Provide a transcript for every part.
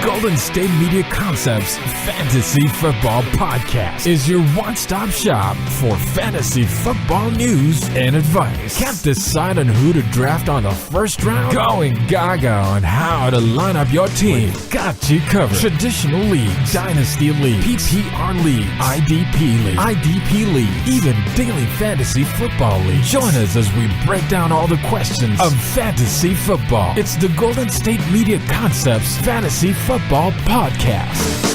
Golden State Media Concepts Fantasy Football Podcast is your one-stop shop for fantasy football news and advice. Can't decide on who to draft on the first round? Going gaga on how to line up your team. Got you covered. Traditional leagues, dynasty league, PPR league, IDP league, even daily fantasy football league. Join us as we break down all the questions of fantasy football. It's the Golden State Media Concepts Fantasy Football Podcast.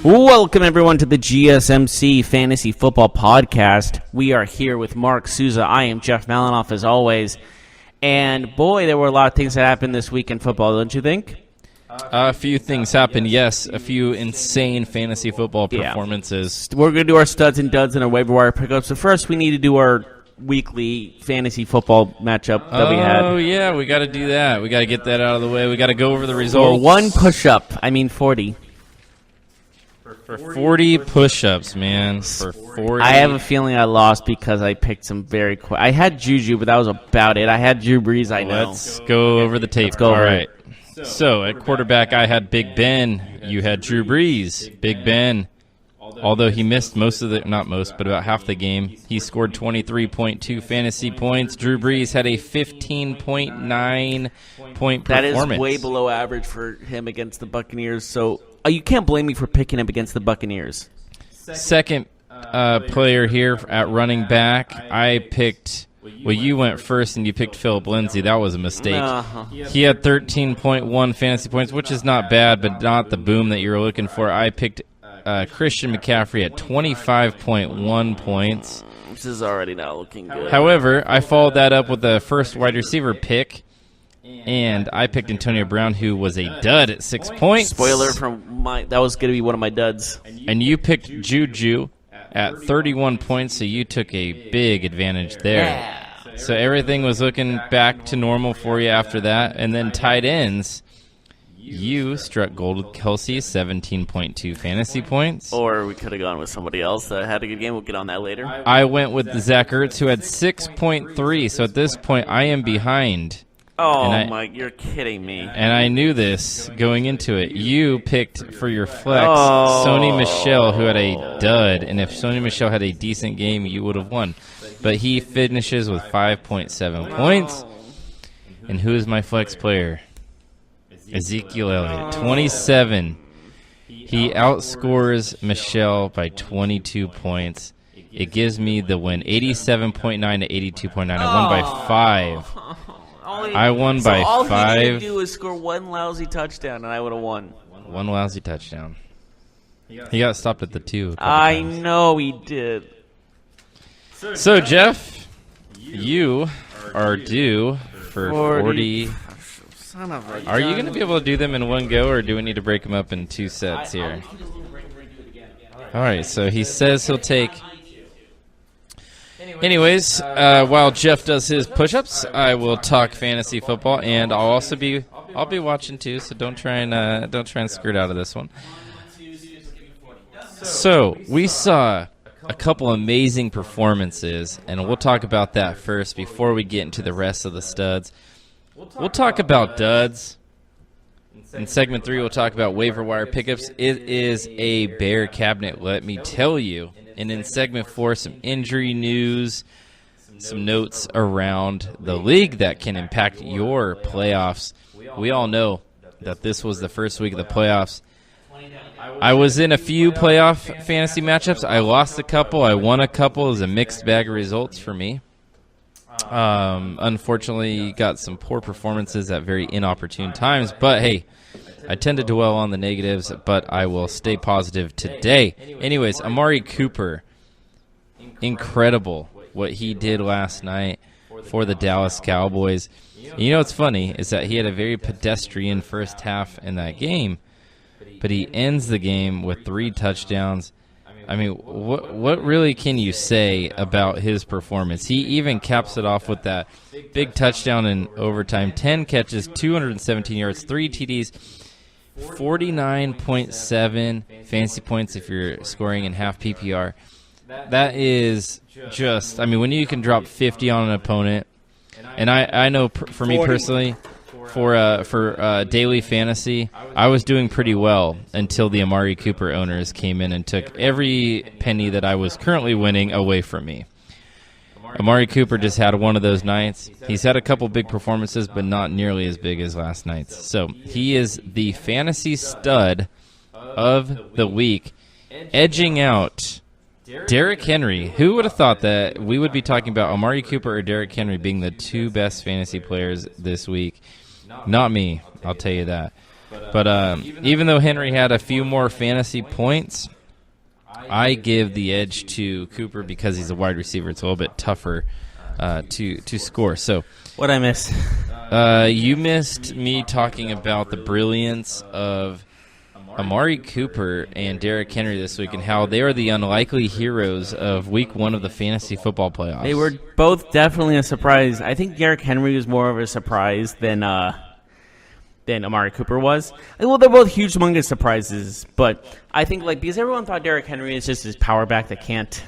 Welcome, everyone, to the GSMC Fantasy Football Podcast. We are here with Mark Souza. I am Jeff Malinoff, as always. And, boy, there were a lot of things that happened this week in football, don't you think? A few things happened, yes. A few insane fantasy football performances. We're going to do our studs and duds and our waiver wire pickups. So first, we need to do our weekly fantasy football matchup that we had. Oh, yeah, we got to do that. We got to get that out of the way. We got to go over the results. For one push-up, 40. For 40 push-ups, man. For 40. I have a feeling I lost because I picked some very quick. I had Juju, but that was about it. I had Drew Brees, I know. Let's go over the tape. Let's go over it. So, at quarterback, I had Big Ben. You had Drew Brees. Big Ben, although he missed most of the, not most, but about half the game, he scored 23.2 fantasy points. Drew Brees had a 15.9 point performance. That is way below average for him against the Buccaneers, so you can't blame me for picking him against the Buccaneers. Second player here at running back, I picked, well, you went first and you picked Philip Lindsay. That was a mistake. He had 13.1 fantasy points, which is not bad, but not the boom that you're looking for. I picked Christian McCaffrey at 25.1 points. This is already not looking good. However, I followed that up with the first wide receiver pick, and I picked Antonio Brown, who was a dud at 6 points. Spoiler that was going to be one of my duds. And you picked Juju at 31 points, so you took a big advantage there. Yeah. So everything was looking back to normal for you after that. And then tight ends, you struck gold with Kelsey, 17.2 fantasy points. Or we could have gone with somebody else that had a good game. We'll get on that later. I went with Zach Ertz, who had 6.3. So at this point, I am behind. Oh, you're kidding me. And I knew this going into it. You picked for your flex Sony Michel, who had a dud. And if Sony Michel had a decent game, you would have won. But he finishes with 5.7 points. And who is my flex player? Ezekiel Elliott, 27. He outscores Michel by 22 points. It gives me the win, 87.9 to 82.9. I won by 5. I won by 5. All he needed to do was score one lousy touchdown, and I would have won. One lousy touchdown. He got stopped at the 2. I know he did. So, Jeff, you are due for 40. Son of a Are you going to be able to do them in one go, or do we need to break them up in 2 sets here? All right, so he says he'll take... Anyways, while Jeff does his push-ups, I will talk fantasy football, and I'll be watching too. So don't try and skirt out of this one. So we saw a couple amazing performances, and we'll talk about that first before we get into the rest of the studs. We'll talk about duds. In segment 3, we'll talk about waiver wire pickups. It is a bear cabinet, let me tell you. And in segment 4, some injury news, some notes around the league that can impact your playoffs. We all know that this was the first week of the playoffs. I was in a few playoff fantasy matchups. I lost a couple. I won a couple. It was a mixed bag of results for me. Unfortunately, got some poor performances at very inopportune times. But, hey, I tend to dwell on the negatives, but I will stay positive today. Anyways, Amari Cooper, incredible. what he did last night for the Dallas Cowboys. You know what's funny is that he had a very pedestrian first half in that game, but he ends the game with 3 touchdowns. I mean, what really can you say about his performance? He even caps it off with that big touchdown in overtime. 10 catches, 217 yards, 3 TDs, 49.7 fantasy points if you're scoring in half PPR. That is just, I mean, when you can drop 50 on an opponent, and I know for me personally, for daily fantasy, I was doing pretty well until the Amari Cooper owners came in and took every penny that I was currently winning away from me. Amari Cooper just had one of those nights. He's had a couple big performances, but not nearly as big as last night's. So he is the fantasy stud of the week, edging out Derrick Henry. Who would have thought that we would be talking about Amari Cooper or Derrick Henry being the 2 best fantasy players this week? Not me, I'll tell you that. But even though Henry had a few more fantasy points, I give the edge to Cooper because he's a wide receiver. It's a little bit tougher to score. So, What'd I miss? You missed me talking about the brilliance of Amari Cooper and Derrick Henry this week and how they are the unlikely heroes of week 1 of the fantasy football playoffs. They were both definitely a surprise. I think Derrick Henry was more of a surprise than Amari Cooper was. Well, they're both huge, humongous surprises, but I think because everyone thought Derrick Henry is just this power back that can't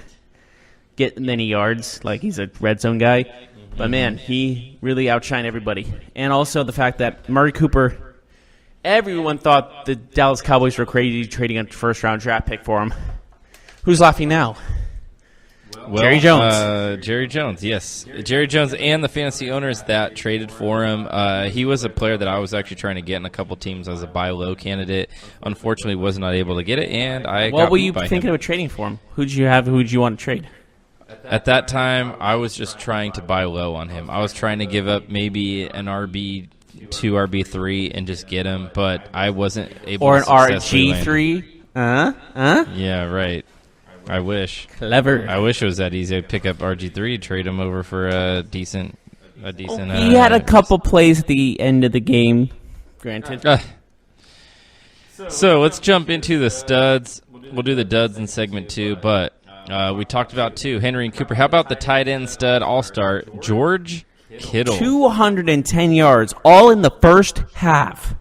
get many yards, like he's a red zone guy. But man, he really outshined everybody. And also the fact that Amari Cooper, everyone thought the Dallas Cowboys were crazy trading a first-round draft pick for him. Who's laughing now? Well, Jerry Jones. Jerry Jones, yes. Jerry Jones and the fantasy owners that traded for him. He was a player that I was actually trying to get in a couple teams as a buy low candidate. Unfortunately, was not able to get it, and I What got were beat you by thinking him. of trading for him? Who'd you have? Who'd you want to trade? At that time, I was just trying to buy low on him. I was trying to give up maybe an RB2, RB3, and just get him, but I wasn't able Or to an successfully land. RG3? Yeah, right. I wish. Clever. I wish it was that easy to pick up RG3, trade him over for a decent. He had a couple plays at the end of the game, granted. So let's jump into the studs. We'll do the duds in segment 2, but we talked about 2, Henry and Cooper. How about the tight end stud all-star, George Kittle? 210 yards, all in the first half.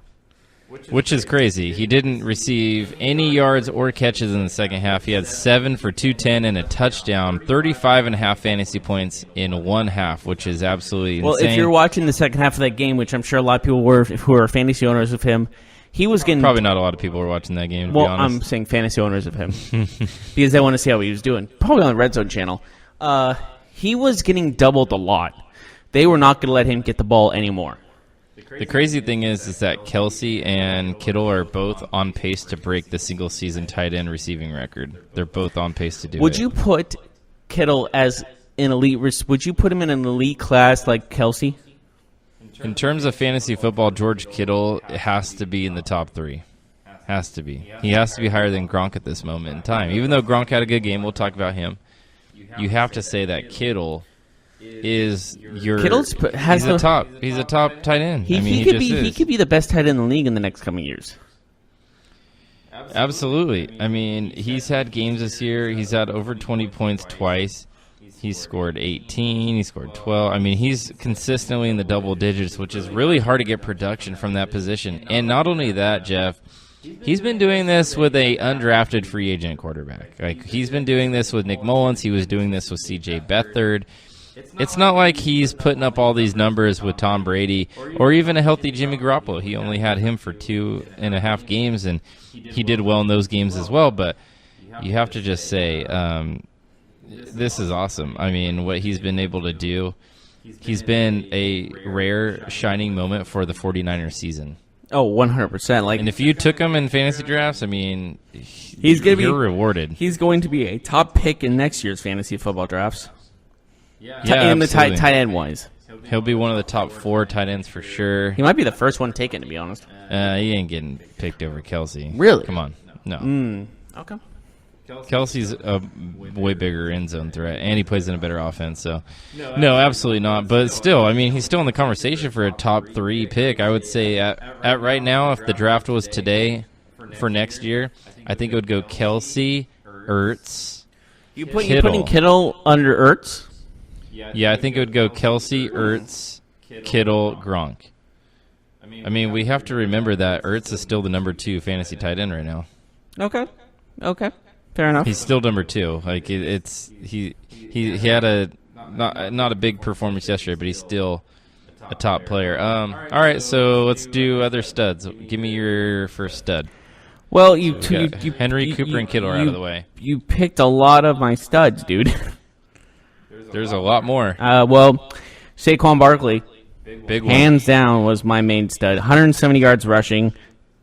Which is crazy. He didn't receive any yards or catches in the second half. He had 7 for 210 and a touchdown, 35.5 fantasy points in 1 half, which is absolutely insane. Well, if you're watching the second half of that game, which I'm sure a lot of people were who are fantasy owners of him, he was getting... Probably not a lot of people were watching that game, to be Well, honest. I'm saying fantasy owners of him because they want to see how he was doing. Probably on the Red Zone channel. He was getting doubled a lot. They were not going to let him get the ball anymore. The crazy thing is that Kelsey and Kittle are both on pace to break the single-season tight end receiving record. They're both on pace to do it. Would you put Kittle as an elite? Would you put him in an elite class like Kelsey? In terms of fantasy football, George Kittle has to be in the top 3. Has to be. He has to be higher than Gronk at this moment in time. Even though Gronk had a good game, we'll talk about him. You have to say that Kittle is your. He's a top tight end. He could be the best tight end in the league in the next coming years. Absolutely. I mean, he's had games this year. He's had over 20 points twice. He's scored 18. He scored 12. I mean, he's consistently in the double digits, which is really hard to get production from that position. And not only that, Jeff, he's been doing this with a undrafted free agent quarterback. Like, he's been doing this with Nick Mullins. He was doing this with C.J. Beathard. It's not like he's putting up all these numbers with Tom Brady or even a healthy Jimmy Garoppolo. He only had him for 2.5 games, and he did well in those games as well. But you have to just say this is awesome. I mean, what he's been able to do, he's been a rare shining moment for the 49ers season. Oh, 100%. And if you took him in fantasy drafts, I mean, you're rewarded. He's going to be a top pick in next year's fantasy football drafts. Yeah, in the tight end wise. He'll be one of the top 4 tight ends for sure. He might be the first one taken, to be honest. He ain't getting picked over Kelsey. Really? Come on. No. Okay. Kelsey's a way bigger end zone threat, and he plays in a better offense. So, no, absolutely not. But still, I mean, he's still in the conversation for a top 3 pick. I would say at right now, if the draft was today for next year, I think it would go Kelsey, Ertz, You putting Kittle under Ertz? Yeah, I think it would go Kelsey, Ertz, Kittle, Gronk. I mean, we have to remember that Ertz is still the number 2 fantasy tight end right now. Okay. Fair enough. He's still number 2. Like he had a not a big performance yesterday, but he's still a top player. All right, so let's do other studs. Give me your first stud. Well, Henry, Cooper, and Kittle are out of the way. You picked a lot of my studs, dude. There's a lot more. Well, Saquon Barkley, Big one. hands down, was my main stud. 170 yards rushing,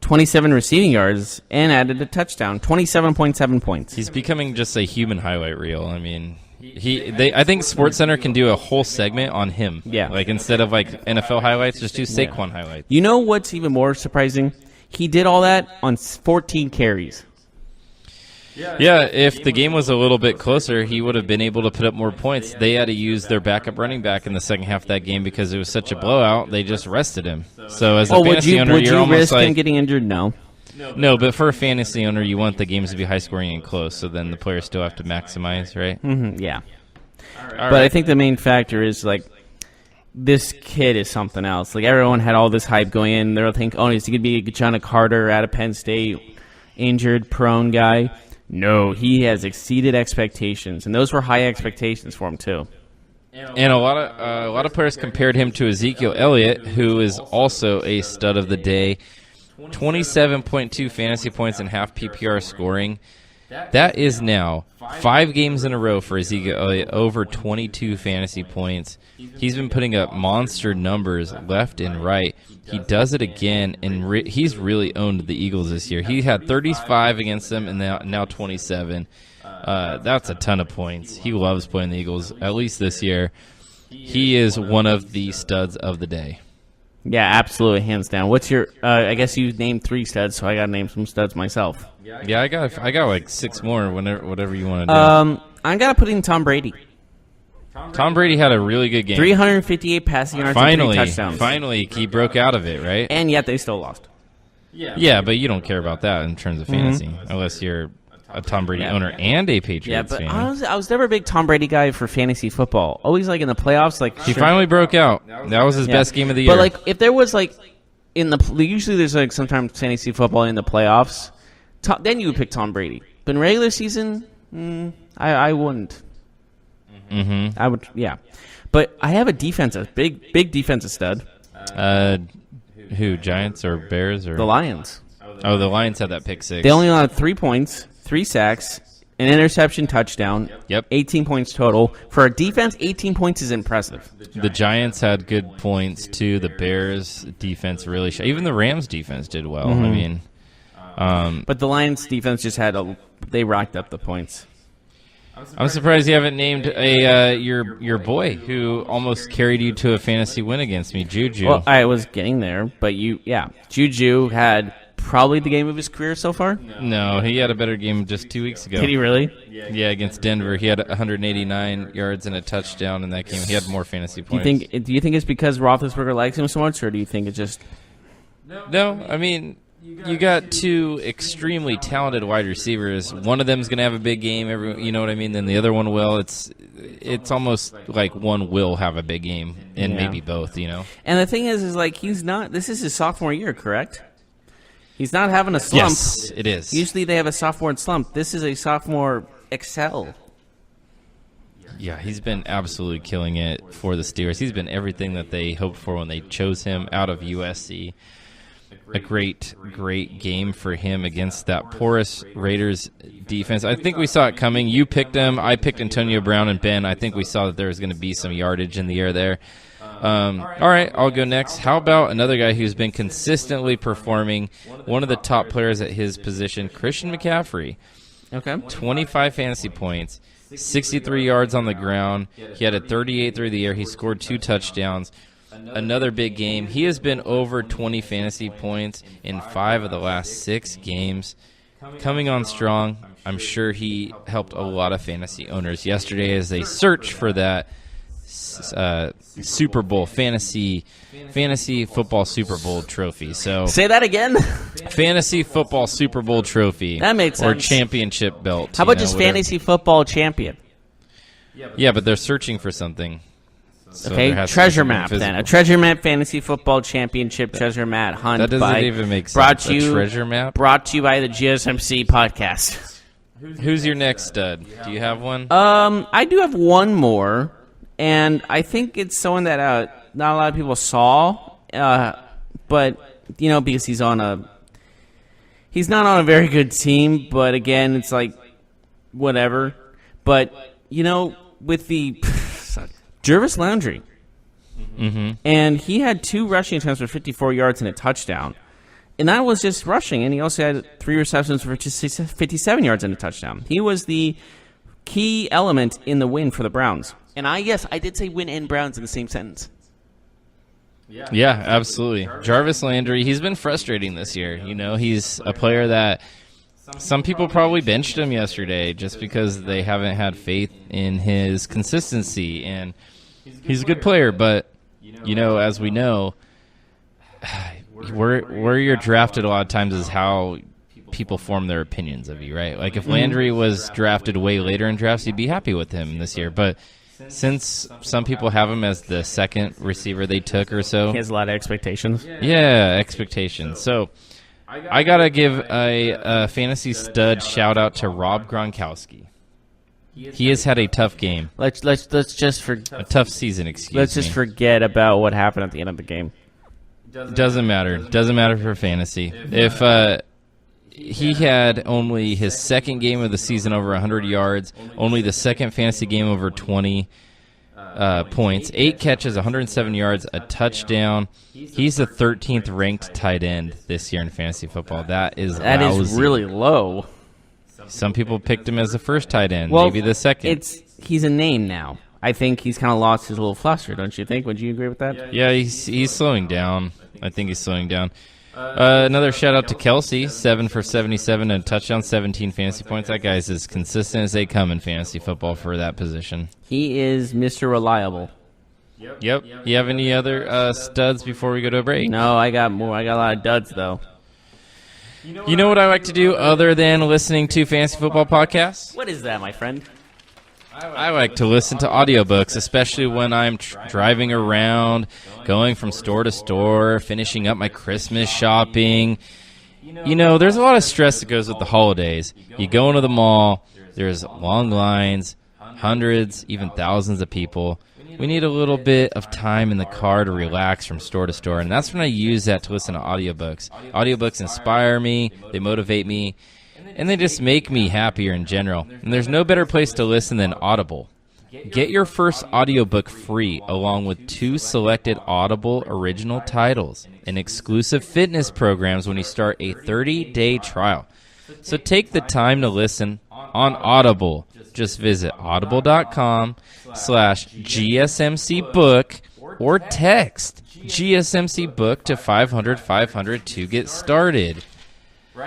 27 receiving yards, and added a touchdown. 27.7 points. He's becoming just a human highlight reel. I mean, I think SportsCenter can do a whole segment on him. Yeah. Like instead of like NFL highlights, just do Saquon highlights. You know what's even more surprising? He did all that on 14 carries. Yeah, if the game was a little bit closer, he would have been able to put up more points. They had to use their backup running back in the second half of that game because it was such a blowout. They just rested him. So as a fantasy owner, would you're you almost risk like him getting injured? No. No, but for a fantasy owner, you want the games to be high scoring and close. So then the players still have to maximize, right? Yeah. All But right. I think the main factor is like this kid is something else. Like everyone had all this hype going in. They'll think, oh, is he gonna be John Carter out of Penn State, injured, prone guy? No, he has exceeded expectations, and those were high expectations for him too. And a lot of players compared him to Ezekiel Elliott, who is also a stud of the day. 27.2 fantasy points and half PPR scoring. That is now 5 games in a row for Ezekiel Elliott, over 22 fantasy points. He's been putting up monster numbers left and right. He does it again, and he's really owned the Eagles this year. He had 35 against them, and now 27. That's a ton of points. He loves playing the Eagles, at least this year. He is one of the studs of the day. Yeah, absolutely, hands down. What's your? I guess you named 3 studs, so I got to name some studs myself. Yeah, I got like 6 more. Whatever you want to do. I got to put in Tom Brady. Tom Brady had a really good game. 358 passing yards and 3 touchdowns. Finally, he broke out of it, right? And yet they still lost. Yeah, but you don't care about that in terms of fantasy, unless you're a Tom Brady owner and a Patriots fan. Honestly, I was never a big Tom Brady guy for fantasy football. Always like in the playoffs, like He finally broke out. That was his best game of the year. But like, if there was like usually there's like sometimes fantasy football in the playoffs, then you would pick Tom Brady. But in regular season, I wouldn't. Mm-hmm. I would, yeah. But I have a big defensive stud. Who, Giants or Bears? Or The Lions. Oh, the Lions had that pick 6. They only allowed 3 points, 3 sacks, an interception, touchdown. Yep. 18 points total. For a defense, 18 points is impressive. The Giants had good points, too. The Bears' defense really even the Rams' defense did well. I mean... But the Lions' defense just they racked up the points. I'm surprised you haven't named your boy who almost carried you to a fantasy win against me, Juju. Well, I was getting there, but Juju had probably the game of his career so far. No, he had a better game just 2 weeks ago. Did he really? Yeah, against Denver. He had 189 yards and a touchdown in that game. He had more fantasy points. Do you think it's because Roethlisberger likes him so much, or do you think it's just... No, I mean... You got 2 extremely talented wide receivers. One of them is going to have a big game. You know what I mean? Then the other one will. It's almost like one will have a big game, and maybe both. You know. And the thing is like he's not. This is his sophomore year, correct? He's not having a slump. Yes, it is. Usually they have a sophomore slump. This is a sophomore excel. Yeah, he's been absolutely killing it for the Steelers. He's been everything that they hoped for when they chose him out of USC. A great game for him against that porous Raiders defense. I think we saw it coming. You picked him. I picked Antonio Brown and Ben. I think we saw that there was going to be some yardage in the air there. All right, I'll go next. How about another guy who's been consistently performing, one of the top players at his position, Christian McCaffrey. Okay. 25 fantasy points, 63 yards on the ground. He had a 38 through the air. He scored 2 touchdowns. Another big game. He has been over 20 fantasy points in 5 of the last 6 games. coming on strong. I'm sure he helped a lot of fantasy owners yesterday as they search for that Super Bowl fantasy football Super Bowl trophy. So say that again. Fantasy football Super Bowl trophy. That makes sense. Or championship belt. How about just fantasy football champion? Yeah, but they're searching for something. So okay, treasure map then. A treasure map fantasy football championship treasure map hunt. That doesn't even make sense. Treasure map? Brought to you by the GSMC podcast. Who's your next stud? Do you have one? I do have one more, and I think it's someone that not a lot of people saw, but because he's not on a very good team. But again, it's like whatever. But with the Jarvis Landry, and he had 2 rushing attempts for 54 yards and a touchdown. And that was just rushing, and he also had 3 receptions for 57 yards and a touchdown. He was the key element in the win for the Browns. And I did say win and Browns in the same sentence. Yeah, absolutely. Jarvis Landry, he's been frustrating this year. He's a player that some people probably benched him yesterday just because they haven't had faith in his consistency. And he's a good player, but, as we know, where you're drafted a lot of times is how people form their opinions of you, right? Like if Landry was drafted way later in drafts, you'd be happy with him this year. But since some people have him as the second receiver they took or so, he has a lot of expectations. Yeah, expectations. So I gotta give a fantasy stud shout out to Rob Gronkowski. He has had a tough game. Let's just a tough season. Let's just forget about what happened at the end of the game. Doesn't matter. Doesn't matter for fantasy. If he had only his second game of the season over 100 yards, only the second fantasy game over 20 points, 8 catches, 107 yards, a touchdown. He's the 13th ranked tight end this year in fantasy football. That is really low. Some people picked him as the first tight end, maybe the second. He's a name now. I think he's kind of lost his little fluster, don't you think? Would you agree with that? Yeah, he's slowing down. I think he's slowing down. Another shout-out to Kelsey, 7 for 77 and a touchdown, 17 fantasy points. That guy's as consistent as they come in fantasy football for that position. He is Mr. Reliable. Yep. You have any other studs before we go to a break? No, I got more. I got a lot of duds, though. You know what I like to do other than listening to fantasy football podcasts? What is that, my friend? I like to listen to audiobooks, especially when I'm driving around, going from store to store, finishing up my Christmas shopping. There's a lot of stress that goes with the holidays. You go into the mall, there's long lines, hundreds, even thousands of people. We need a little bit of time in the car to relax from store to store, and that's when I use that to listen to audiobooks. Audiobooks inspire me, they motivate me, and they just make me happier in general. And there's no better place to listen than Audible. Get your first audiobook free along with 2 selected Audible original titles and exclusive fitness programs when you start a 30-day trial. So take the time to listen on Audible. Just visit audible.com/GSMC book or text GSMC book to 500-500 to get started.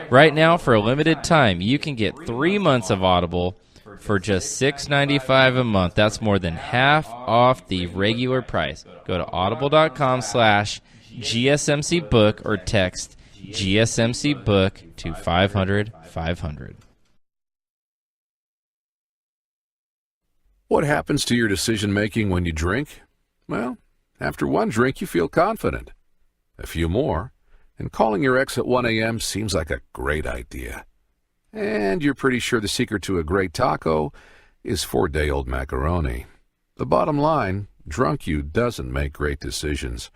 Right now, for a limited time, you can get 3 months of Audible for just $6.95 a month. That's more than half off the regular price. Go to audible.com/GSMC book or text GSMC book to 500-500. What happens to your decision-making when you drink? Well, after one drink, you feel confident. A few more, and calling your ex at 1 a.m. seems like a great idea. And you're pretty sure the secret to a great taco is 4-day-old macaroni. The bottom line, drunk you doesn't make great decisions.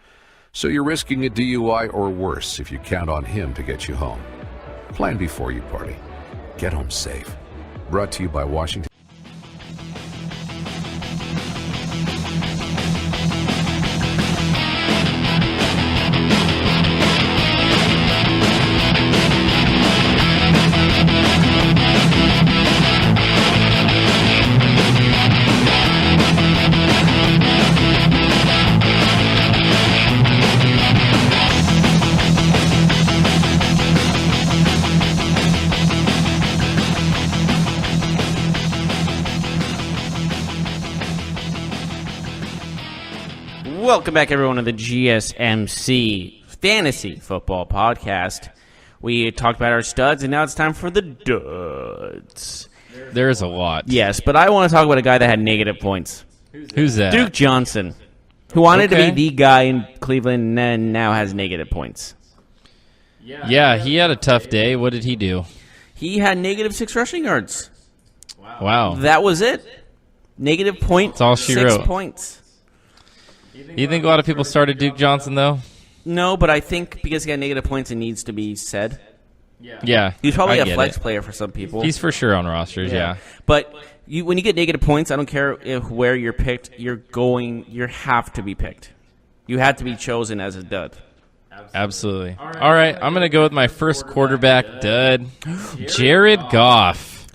So you're risking a DUI or worse if you count on him to get you home. Plan before you party. Get home safe. Brought to you by Washington. Welcome back, everyone, to the GSMC Fantasy Football Podcast. We talked about our studs, and now it's time for the duds. There's a lot. Yes, but I want to talk about a guy that had negative points. Who's that? Duke Johnson, who wanted Okay. to be the guy in Cleveland and now has negative points. Yeah, he had a tough day. What did he do? He had negative 6 rushing yards. Wow. That was it. Negative point. That's all she 6 wrote. points. You think a lot of people started Duke Johnson, though? No, but I think because he had negative points, it needs to be said. Yeah. He's probably I a get flex it. player for some people. He's for sure on rosters, yeah. But when you get negative points, I don't care where you're picked. You have to be picked. You have to be chosen as a dud. Absolutely. All right, I'm going to go with my first quarterback dud, Jared Goff.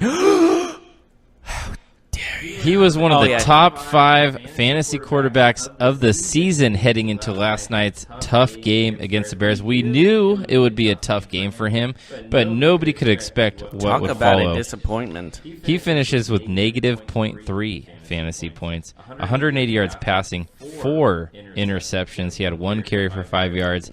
He was one of the top 5 fantasy quarterbacks of the season heading into last night's tough game against the Bears. We knew it would be a tough game for him, but nobody could expect what Talk would about follow. a disappointment. He finishes with negative 0.3 fantasy points, 180 yards passing, 4 interceptions. He had 1 carry for 5 yards.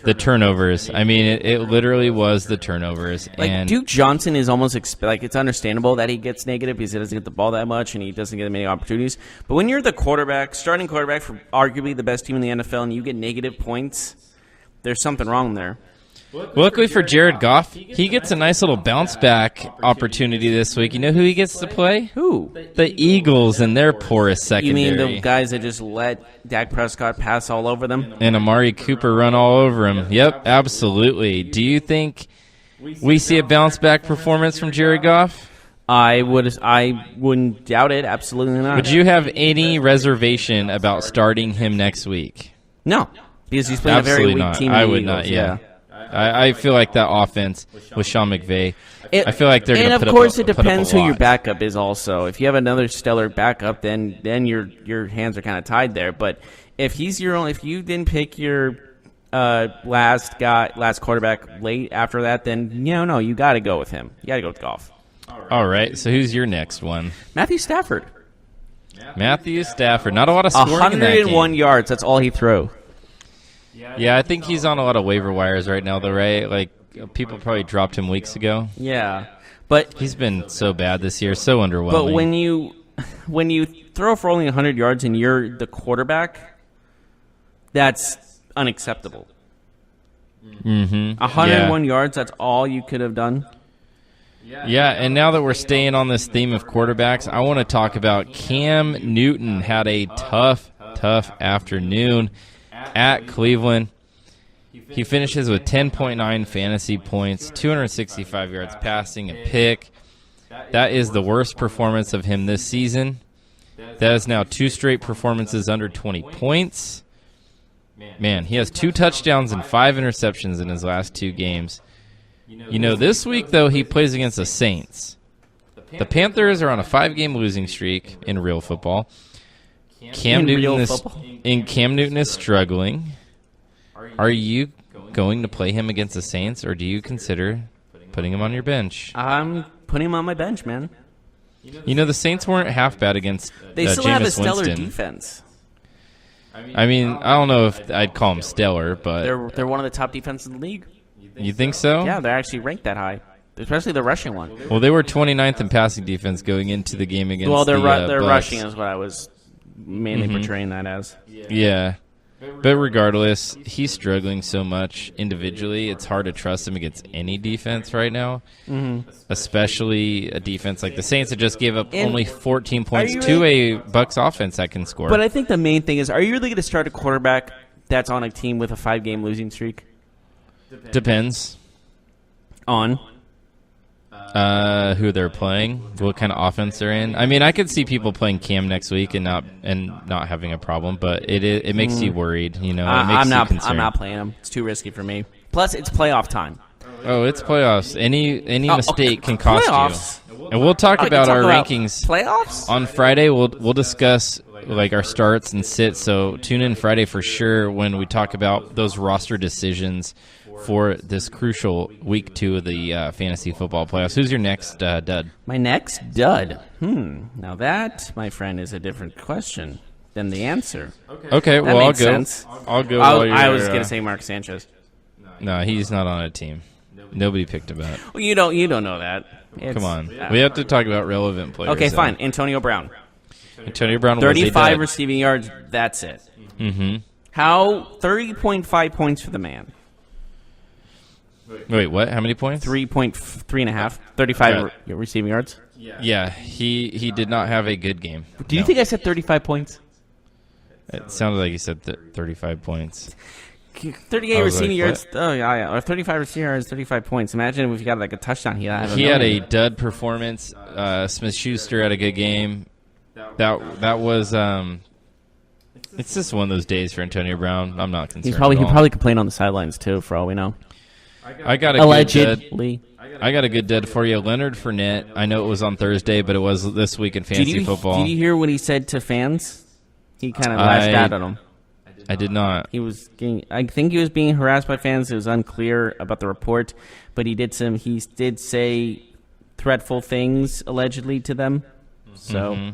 The turnovers. I mean, it literally was the turnovers. Like And Duke Johnson is almost it's understandable that he gets negative because he doesn't get the ball that much and he doesn't get many opportunities. But when you're the starting quarterback for arguably the best team in the NFL, and you get negative points, there's something wrong there. luckily for Jared Goff, he gets a nice little bounce back opportunity this week. You know who he gets to play? Who? The Eagles and their porous You secondary. mean the guys that just let Dak Prescott pass all over them? And Amari Cooper run all over him. Yep, absolutely. Do you think we see a bounce back performance from Jared Goff? I wouldn't doubt it. Absolutely not. Would you have any reservation about starting him next week? No, because he's playing Absolutely a very weak not. team. I in the would Eagles, not. Yeah. I feel like that offense with Sean McVay. I feel like they're going to and put of up course, a- it put up a depends who your lot. backup is. Also, if you have another stellar backup, then your hands are kind of tied there. But if you didn't pick your last quarterback late after that, then no, you got to go with him. You got to go with Goff. All right, so who's your next one? Matthew Stafford, Matthew Stafford. Not a lot of scoring in that 101 game. yards. That's all he threw. Yeah, I think he's on a lot of waiver wires right now, though, right? Like, people probably dropped him weeks ago. Yeah, but He's been so bad this year, so underwhelming. But when you throw for only 100 yards and you're the quarterback, that's unacceptable. 101 yards, that's all you could have done. Yeah, and now that we're staying on this theme of quarterbacks, I want to talk about Cam Newton. Had a tough afternoon at Cleveland. He finishes with 10.9 fantasy points, 265 yards passing, a pick. That is the worst performance of him this season. That is now 2 straight performances under 20 points. Man, he has 2 touchdowns and 5 interceptions in his last 2 games. You know, this week, though, he plays against the Saints. The Panthers are on a 5-game losing streak in real football. Cam Newton is struggling. Are you going to play him against the Saints, or do you consider putting him on your bench? I'm putting him on my bench, man. You know, the Saints weren't half bad against They still have a Jameis stellar Winston. defense. I mean, I don't know if I'd call them stellar, but They're one of the top defenses in the league. you think so? Yeah, they're actually ranked that high, especially the rushing one. Well, they were 29th in passing defense going into the game against Well, the they're Bucs. rushing is what I was mainly portraying that as. Yeah. But regardless, he's struggling so much individually. It's hard to trust him against any defense right now, especially a defense like the Saints that just gave up And only 14 points you to a Bucs offense that can score. But I think the main thing is, are you really going to start a quarterback that's on a team with a 5-game losing streak? Depends On? who they're playing, what kind of offense they're in. I mean, I could see people playing Cam next week and not having a problem, but it makes you worried. You know, it makes I'm you not. concerned. I'm not playing him. It's too risky for me. Plus, it's playoff time. Oh, it's playoffs. Any mistake can cost playoffs? you. And we'll talk We can about talk our about rankings Playoffs? on Friday. We'll discuss like our starts and sits. So tune in Friday for sure when we talk about those roster decisions for this crucial week 2 of the fantasy football playoffs. Who's your next dud? My next dud. Now that, my friend, is a different question. than the answer. Okay, That well, I'll makes go. sense. I'll go. I was going to say Mark Sanchez. No, he's not on a team. Nobody picked him up. Well, you don't know that. Come on. We have to talk about relevant players. Okay, though. fine. Antonio Brown. Antonio Brown was 35 receiving yards. That's it. Mm-hmm. How 30.5 points for the man. Wait, what? How many points? 3.5. 35 receiving yards. Yeah, he did not have a good game. Do you think I said 35 points? It sounded like you said 35 points. 38 I was receiving like, yards. Oh, yeah. Or 35 receiving yards, 35 points. Imagine if you got like a touchdown. He had a dud performance. Smith-Schuster had a good game. That was it's just one of those days for Antonio Brown. I'm not concerned. He at all. probably complained on the sidelines too, for all we know. I got a Allegedly. I got a good dud for you. Leonard Fournette. I know it was on Thursday, but it was this week in fantasy football. Did you hear what he said to fans? He kind of lashed out at them. I did not. I think he was being harassed by fans. It was unclear about the report, but he did say threatful things allegedly to them. So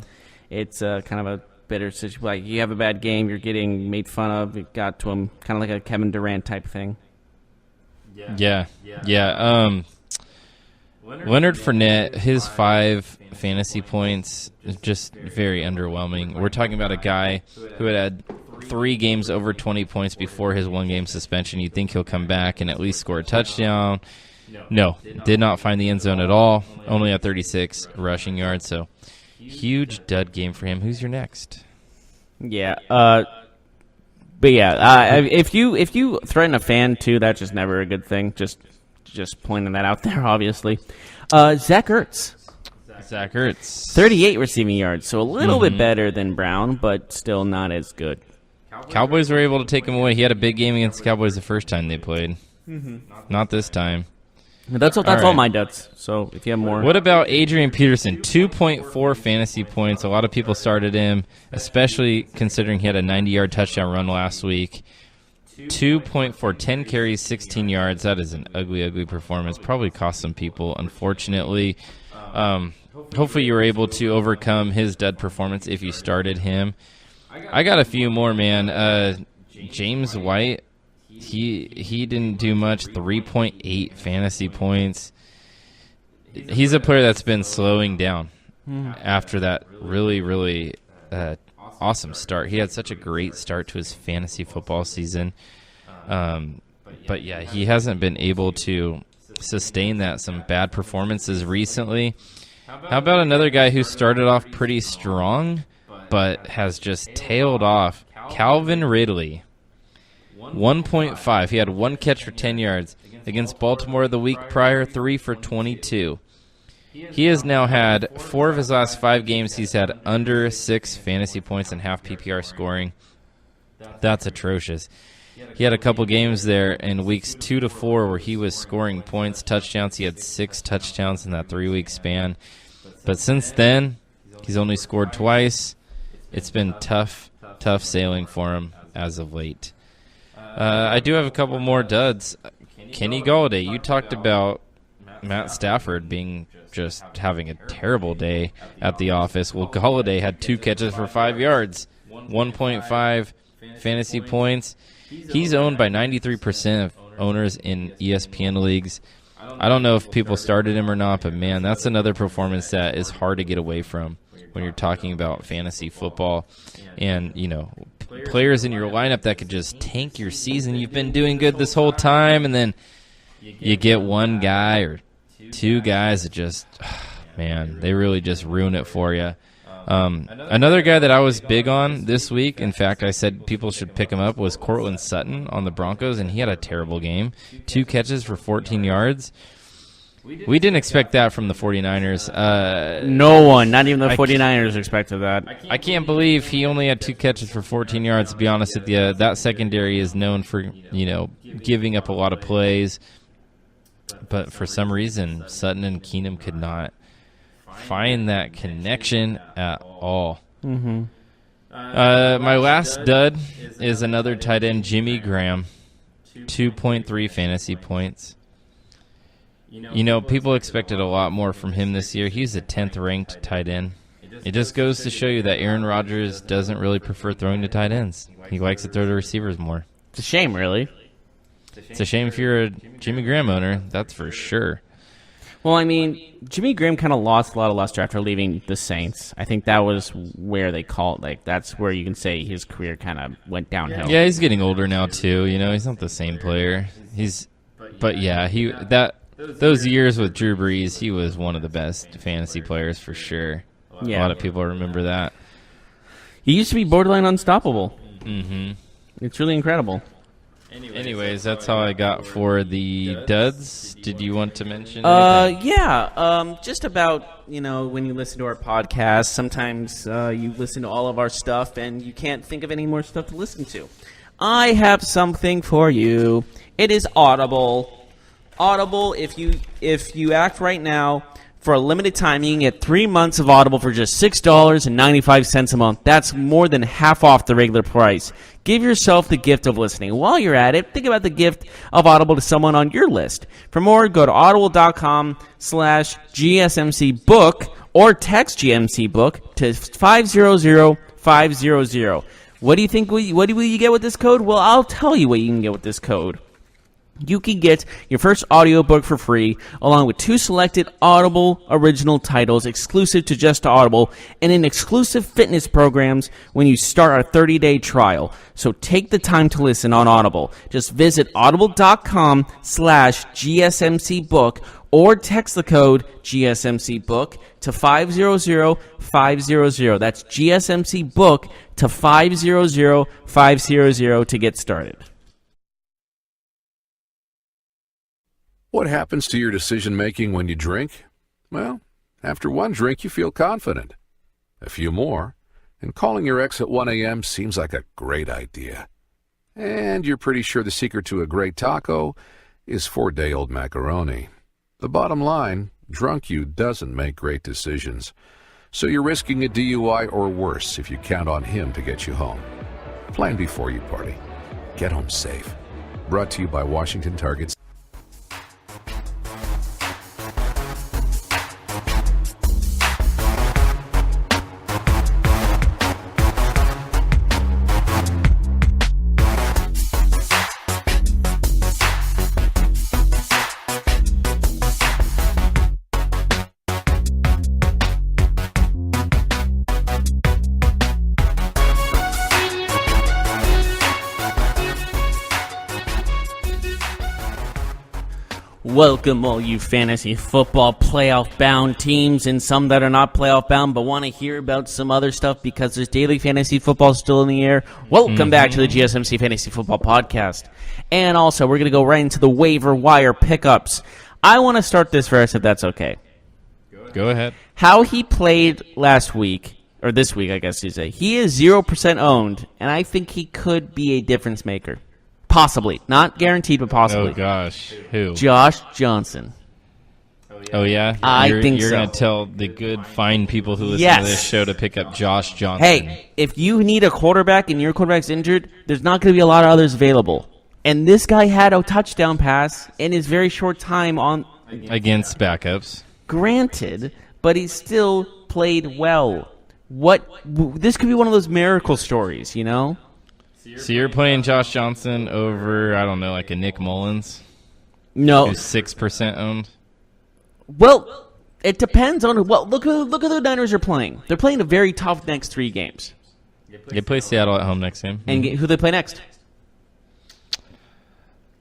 it's kind of a bitter situation. Like, you have a bad game, you're getting made fun of. It got to him, kind of like a Kevin Durant type thing. Yeah. Leonard Fournette, his 5 fantasy points is just very underwhelming. We're talking about a guy who had 3 games over 20 points before his 1-game suspension. You'd think he'll come back and at least score a touchdown. No, did not find the end zone at all. Only at 36 rushing yards, so huge dud game for him. Who's your next? Yeah, but yeah, if you threaten a fan too, that's just never a good thing. Just pointing that out there, obviously. Zach Ertz. 38 receiving yards, so a little bit better than Brown, but still not as good. Cowboys were able to take him away. He had a big game against the Cowboys the first time they played. Not this time. That's all my duds. So if you have more. What about Adrian Peterson? 2.4 fantasy points. A lot of people started him, especially considering he had a 90-yard touchdown run last week. 2.4, 10 carries, 16 yards. That is an ugly, ugly performance. Probably cost some people, unfortunately. Hopefully you were able to overcome his dud performance if you started him. I got a few more, man. James White, he didn't do much. 3.8 fantasy points. He's a player that's been slowing down after that really, really awesome start. He had such a great start to his fantasy football season. But, yeah, he hasn't been able to sustain that. Some bad performances recently. How about another guy who started off pretty strong but has just tailed off? Calvin Ridley. 1.5. He had 1 catch for 10 yards. Against Baltimore the week prior, 3 for 22. He has now had 4 of his last 5 games. He's had under 6 fantasy points and half PPR scoring. That's atrocious. He had a couple games there in weeks 2 to 4 where he was scoring points, touchdowns. He had 6 touchdowns in that 3-week span. But since then, he's only scored twice. It's been tough sailing for him as of late. I do have a couple more duds. Kenny Galladay, you talked about Matt Stafford being just having a terrible day at the office. Well, Galladay had 2 catches for 5 yards, 1.5 fantasy points. He's owned by 93% of owners in ESPN leagues. I don't know if people started him or not, but, man, that's another performance that is hard to get away from when you're talking about fantasy football and, players in your lineup that could just tank your season. You've been doing good this whole time, and then you get one guy or 2 guys that just, man, they really just ruin it for you. Another guy that I was big on this week, in fact, I said people should pick him up, was Cortland Sutton on the Broncos, and he had a terrible game. 2 catches for 14 yards. We didn't expect that from the 49ers. No one, not even the 49ers, expected that. I can't believe he only had 2 catches for 14 yards, to be honest with you. That secondary is known for, giving up a lot of plays. But for some reason, Sutton and Keenum could not find that connection at all. My last dud is another tight end, Jimmy Graham. 2.3 fantasy points. People expected a lot more from him this year. He's a 10th ranked tight end It just goes to show you that Aaron Rodgers doesn't really prefer throwing to tight ends. He likes to throw to receivers more. It's a shame, really. It's a shame if you're a Jimmy Graham owner, that's for sure. Well, I mean, Jimmy Graham kind of lost a lot of luster after leaving the Saints. I think that was where they called, that's where you can say his career kind of went downhill. Yeah, he's getting older now too. He's not the same player. Those years with Drew Brees, he was one of the best fantasy players for sure. Yeah. A lot of people remember that. He used to be borderline unstoppable. Mm-hmm. It's really incredible. Anyways, that's how I got for the duds. Did you want to mention anything? Just about, when you listen to our podcast, sometimes you listen to all of our stuff and you can't think of any more stuff to listen to. I have something for you. It is Audible. Audible, if you act right now, for a limited time, you can get 3 months of Audible for just $6.95 a month. That's more than half off the regular price. Give yourself the gift of listening. While you're at it, think about the gift of Audible to someone on your list. For more, go to audible.com/GSMC book or text GMC book to 500-500. What do you think? What will you get with this code? Well, I'll tell you what you can get with this code. You can get your first audiobook for free, along with 2 selected Audible original titles exclusive to just Audible, and in exclusive fitness programs when you start our 30-day trial. So take the time to listen on Audible. Just visit audible.com/GSMC book or text the code GSMC book to 500-500. That's GSMC book to 500-500 to get started. What happens to your decision-making when you drink? Well, after one drink, you feel confident. A few more, and calling your ex at 1 a.m. seems like a great idea. And you're pretty sure the secret to a great taco is 4-day-old macaroni. The bottom line, drunk you doesn't make great decisions. So you're risking a DUI or worse if you count on him to get you home. Plan before you party. Get home safe. Brought to you by Washington Targets. Welcome, all you fantasy football playoff-bound teams and some that are not playoff-bound but want to hear about some other stuff because there's daily fantasy football still in the air. Welcome back to the GSMC Fantasy Football Podcast. And also, we're going to go right into the waiver wire pickups. I want to start this first, if that's okay. Go ahead. How he played last week, or this week, I guess you'd say. He is 0% owned, and I think he could be a difference maker. Possibly. Not guaranteed, but possibly. Oh, gosh. Who? Josh Johnson. Oh, yeah? I think you're so. going to tell the good, fine people who listen Yes. to this show to pick up Josh Johnson. Hey, if you need a quarterback and your quarterback's injured, there's not going to be a lot of others available. And this guy had a touchdown pass in his very short time on... Against backups. Granted, but he still played well. This could be one of those miracle stories, you know? So you're playing Josh Johnson over, I don't know, like a Nick Mullins? No. Who's 6% owned? Well, it depends on... Well, look who the Niners are playing. They're playing a very tough next 3 games. They play Seattle at home next game. And who they play next?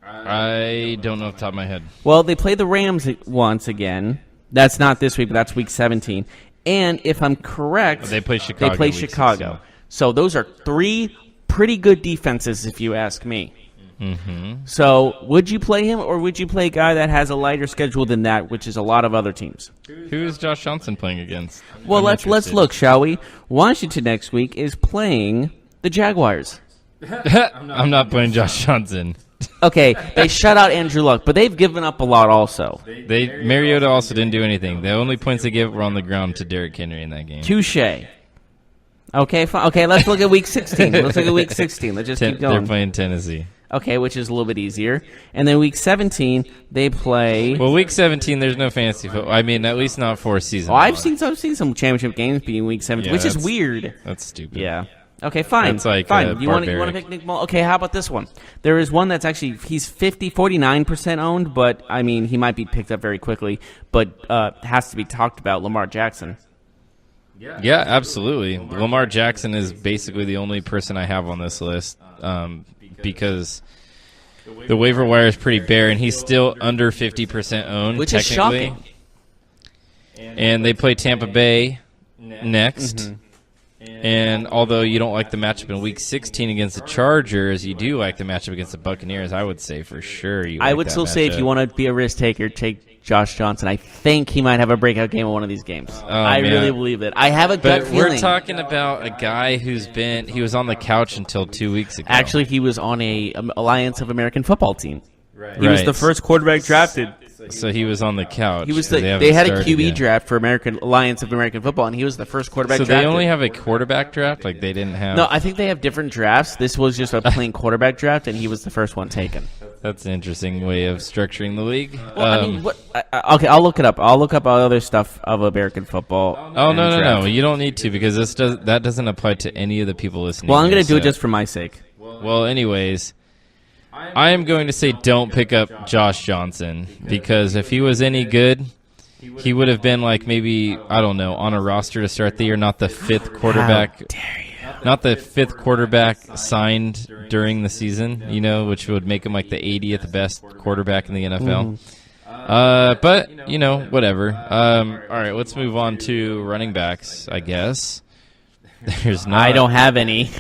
I don't know off the top of my head. Well, they play the Rams once again. That's not this week, but that's week 17. And if I'm correct... They play Chicago. They play week Chicago. 16. So those are 3 pretty good defenses, if you ask me. Mm-hmm. So would you play him, or would you play a guy that has a lighter schedule than that, which is a lot of other teams? Who is Josh Johnson playing against? Well, I'm let's interested. look, shall we? Washington next week is playing the Jaguars. I'm not playing Josh Johnson. Okay, they shut out Andrew Luck, but they've given up a lot also. Mariota also didn't do anything. The only points they gave were on the ground to Derrick Henry in that game. Touche. Okay, fine. Okay, let's look at week 16. Let's look at week 16. Let's just keep going. They're playing Tennessee. Okay, which is a little bit easier. And then week 17, they play. Well, week 17, there's no fantasy football. I mean, at least not for a season. Oh, I've seen some championship games being week 17, Yeah, which is that's- weird. That's stupid. Yeah. Okay, fine. That's like, fine. You want to barbaric. pick Nick Mull? Okay, how about this one? There is one that's actually he's 49% owned, but I mean he might be picked up very quickly, but has to be talked about. Lamar Jackson. Yeah, absolutely. Lamar Jackson is basically the only person I have on this list because the waiver wire is pretty bare, and he's still under 50% owned, Which is technically. shocking. And they play Tampa Bay next. Mm-hmm. And although you don't like the matchup in Week 16 against the Chargers, you do like the matchup against the Buccaneers. I would say for sure you. I like would that still say if matchup. you want to be a risk taker, take Josh Johnson. I think he might have a breakout game in one of these games. I man. really believe it. I have a gut But feeling. we're talking about a guy he was on the couch until 2 weeks ago. Actually, he was on a Alliance of American Football team. He was Right. the first quarterback drafted. So he was on the couch. He was 'cause they had a haven't started QB yet. draft for Alliance of American Football, and he was the first quarterback So drafted. they only have a quarterback draft? Like they didn't have... No, I think they have different drafts. This was just a plain quarterback draft, and he was the first one taken. That's an interesting way of structuring the league. Well, I mean, okay, I'll look it up. I'll look up other stuff of American football. Oh, and no, draft. you don't need to because that doesn't apply to any of the people listening. Well, I'm going to here, do it so- just for my sake. Well, anyways, I am going to say don't pick up Josh Johnson because if he was any good, he would have been like maybe, I don't know, on a roster to start the year, not the fifth quarterback. How dare you? Not the fifth quarterback signed during the season, which would make him like the 80th best quarterback in the NFL. But, whatever. All right, let's move on to running backs, I guess. There's not. I don't have any.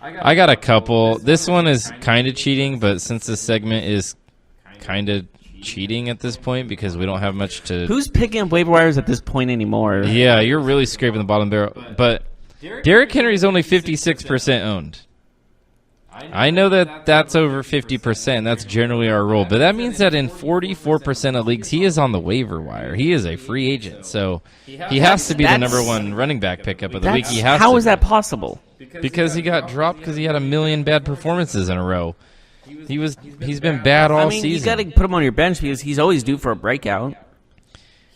I got a couple. This one is kind of cheating, but since this segment is kind of cheating at this point because we don't have much to... Who's picking up waiver wires at this point anymore? Yeah, you're really scraping the bottom barrel. But Derrick Henry's only 56% owned. I know that that's over 50%. That's generally our rule. But that means that in 44% of leagues, he is on the waiver wire. He is a free agent. So he has to be the That's- number one running back pickup of the week. He has How to is that possible? Because he got dropped because he had a million bad performances in a row. He's been bad all I mean, season. you got to put him on your bench because he's always due for a breakout.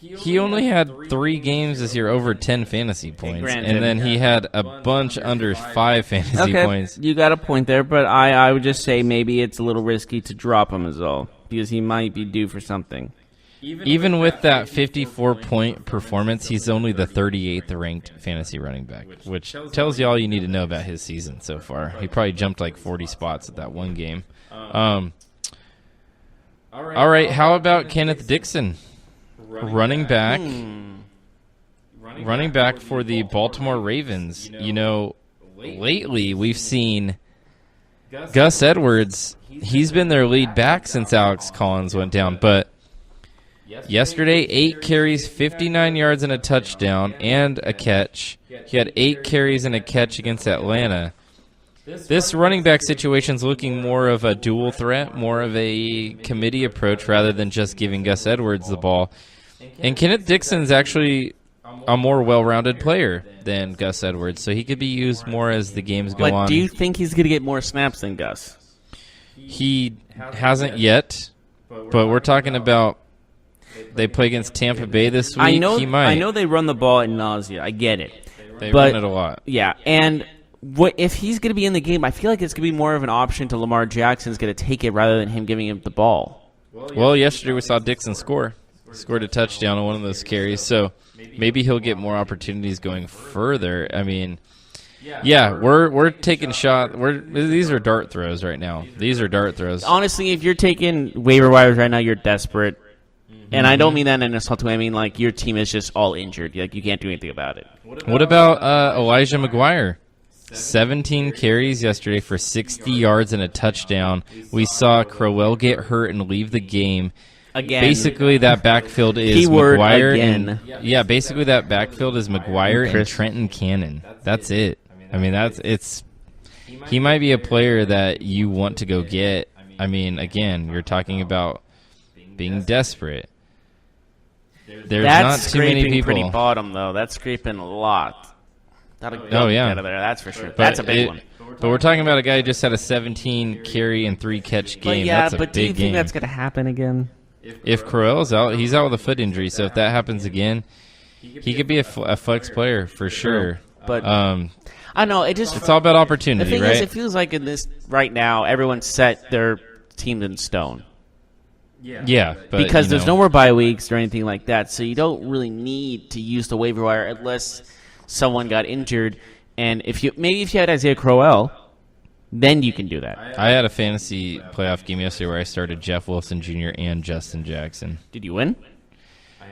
He only had 3 games this year over 10 fantasy points, granted. and then he had a bunch under 5 fantasy Okay, points. you got a point there, but I would just say maybe it's a little risky to drop him as all because he might be due for something. Even with that 54-point performance, he's only the 38th ranked fantasy running back, which tells you all you need to know about his season so far. He probably jumped like 40 spots at that one game. All right, how about Kenneth Dixon? Running back for the Baltimore Ravens. Lately we've seen Gus Edwards. He's been their lead back since Alex Collins went down, but yesterday 8 carries, 59 yards and a touchdown and a catch. He had 8 carries and a catch against Atlanta. This running back situation is looking more of a dual threat, more of a committee approach rather than just giving Gus Edwards the ball. And Kenneth Dixon's actually a more well-rounded player than Gus Edwards, so he could be used more as the games go But on. do you think he's going to get more snaps than Gus? He hasn't yet, but we're talking about they play against Tampa Bay this week. I know. He might. I know they run the ball in nausea. I get it. They but- run it a lot. Yeah, and what if he's going to be in the game? I feel like it's going to be more of an option to Lamar Jackson's going to take it rather than him giving him the ball. Well, yesterday we saw Dixon score. Scored a touchdown on one of those carries, so maybe he'll get more opportunities going further. I mean, yeah, we're taking shot. These are dart throws right now. These are dart throws. Honestly, if you're taking waiver wires right now, you're desperate. And I don't mean that in an assault way. I mean, like, your team is just all injured. Like, you can't do anything about it. What about Elijah McGuire? 17 carries yesterday for 60 yards and a touchdown. We saw Crowell get hurt and leave the game. Again. Basically, that backfield is Keyword McGuire. again. Yeah, basically that backfield is McGuire and Chris. Trenton Cannon. That's it. I mean, he might be a player that you want to go get. I mean, again, you're talking about being desperate. There's That's not too many scraping people. pretty bottom, though. That's scraping a lot. That'll Oh, yeah. get out of there. That's for sure. But That's a big one. But we're talking about a guy who just had a 17 carry and 3 catch game. But yeah, That's a but do you big think game. that's going to happen again? If Crowell's out, he's out with a foot injury. So if that happens again, he could be a flex player for sure. But I know It's all about the opportunity, thing right? is, it feels like in this right now, everyone's set their teams in stone. Yeah, but, Because there's no more bye weeks or anything like that, so you don't really need to use the waiver wire unless someone got injured. And if you had Isaiah Crowell, then you can do that. I had a fantasy playoff game yesterday where I started Jeff Wilson Jr. and Justin Jackson. Did you win?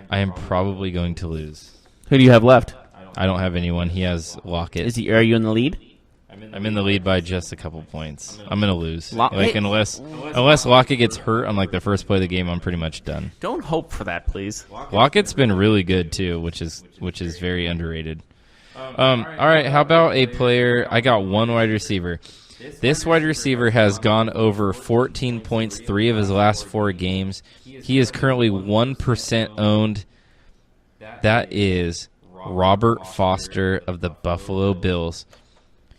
I am probably going to lose. Who do you have left? I don't have anyone. He has Lockett. Are you in the lead? I'm in the lead by just a couple points. I'm going to lose. Hey. Unless Lockett gets hurt on like the first play of the game, I'm pretty much done. Don't hope for that, please. Lockett's been really good too, which is very underrated. All right, how about a player? I got one wide receiver. This wide receiver has gone over 14 points 3 of his last 4 games. He is currently 1% owned. That is Robert Foster of the Buffalo Bills.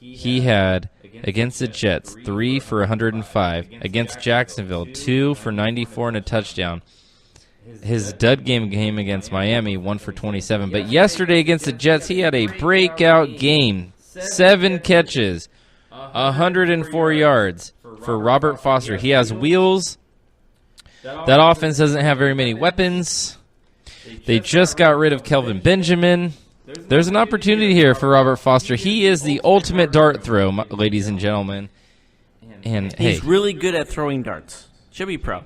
He had, against the Jets, 3 for 105. Against Jacksonville, 2 for 94 and a touchdown. His dud game against Miami, 1 for 27. But yesterday against the Jets, he had a breakout game. 7 catches, 104 yards for Robert Foster. He has wheels. That offense doesn't have very many weapons. They just got rid of Kelvin Benjamin. There's an opportunity here for Robert Foster. He is the ultimate dart throw, ladies and gentlemen. And He's really good at throwing darts. Should be pro.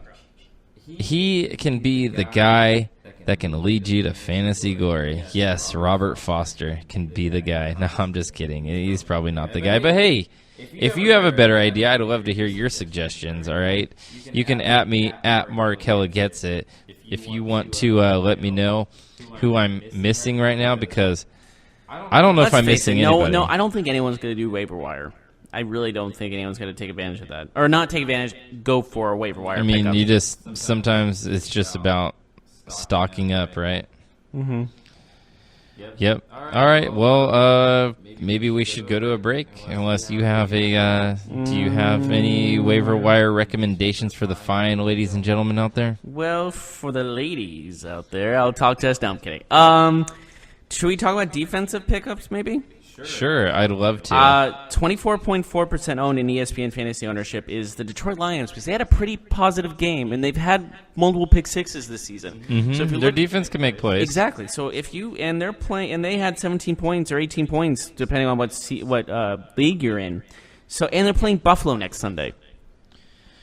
he can be the guy that can lead you to fantasy glory. Yes, Robert Foster can be the guy. No, I'm just kidding. He's probably not the guy. But hey, if you have a better idea, I'd love to hear your suggestions, all right? You can at me, at Markella Gets It, if you want to let me know who I'm missing right now, because I don't know if I'm missing anybody. No, I don't think anyone's going to do waiver wire. I really don't think anyone's going to take advantage of that. Or not take advantage, go for a waiver wire I mean, pickup. you just, sometimes it's just about stocking up, right? Mm-hmm. Yep. All right. Well, maybe we should go to a break. Unless you have a, do you have any waiver wire recommendations for the fine ladies and gentlemen out there? Well, for the ladies out there, I'll talk to us. No, I'm kidding. Should we talk about defensive pickups, maybe? Sure, I'd love to. 24.4% owned in ESPN fantasy ownership is the Detroit Lions, because they had a pretty positive game, and they've had multiple pick sixes this season. Mm-hmm. So if you Their look, defense can make plays. exactly. So if you and they're playing, and they had 17 points or 18 points, depending on what league you're in. So and they're playing Buffalo next Sunday.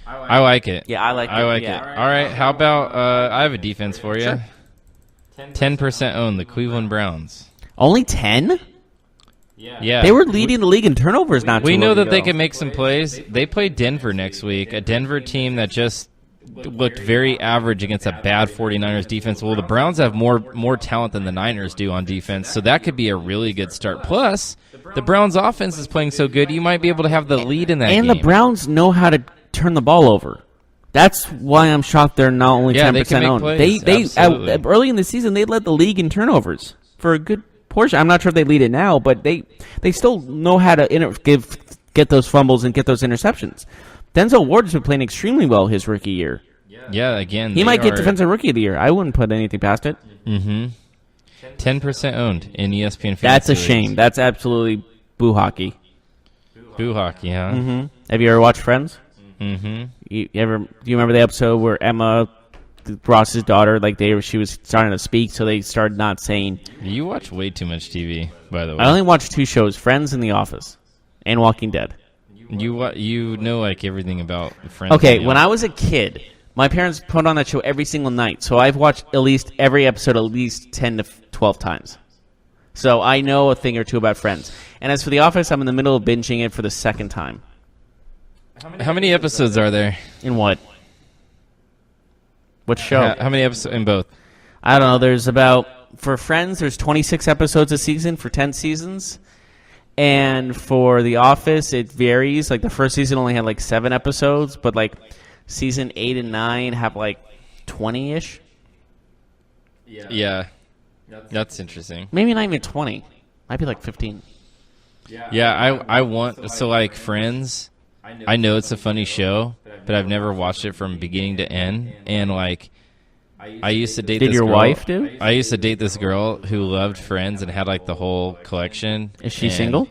I like it. Yeah, I like it. I like Yeah. it. All right, how about I have a defense for you. Sure. 10% owned, the Cleveland Browns. Only 10? Yeah. They were leading the league in turnovers not too We know long that ago. they can make some plays. They play Denver next week, a Denver team that just looked very average against a bad 49ers defense. Well, the Browns have more talent than the Niners do on defense, so that could be a really good start. Plus, the Browns' offense is playing so good, you might be able to have the lead in that game. And the Browns know how to turn the ball over. That's why I'm shocked they're not only 10% they can make owned. plays. They Absolutely. early in the season they led the league in turnovers for a good portion. I'm not sure if they lead it now, but they still know how to get those fumbles and get those interceptions. Denzel Ward has been playing extremely well his rookie year. Yeah, again, He might get defensive rookie of the year. I wouldn't put anything past it. Mm-hmm. 10% ownned in ESPN fantasy. That's a leagues. shame. That's absolutely boo hockey. Boo hockey, huh? Mm-hmm. Have you ever watched Friends? Mm-hmm. Do you remember the episode where Emma, Ross's daughter, she was starting to speak, so they started not saying. You watch way too much TV, by the way. I only watched 2 shows: Friends and The Office, and Walking Dead. You know like everything about Friends. Okay, when I was a kid, my parents put on that show every single night, so I've watched at least every episode at least 10 to 12 times. So I know a thing or two about Friends. And as for The Office, I'm in the middle of binging it for the second time. How many episodes are there? In what? What show? How many episodes in both? I don't know. There's for Friends, there's 26 episodes a season for 10 seasons. And for The Office, it varies. Like the first season only had 7 episodes, but season 8 and 9 have 20-ish. Yeah. That's interesting. Maybe not even 20. Might be 15. Yeah, I want so like Friends. I know it's a funny show, but I've never watched it from beginning to end. And like, I used to date. Did this your girl. wife do? I used to date this girl who loved Friends and had like the whole collection. Is she and single?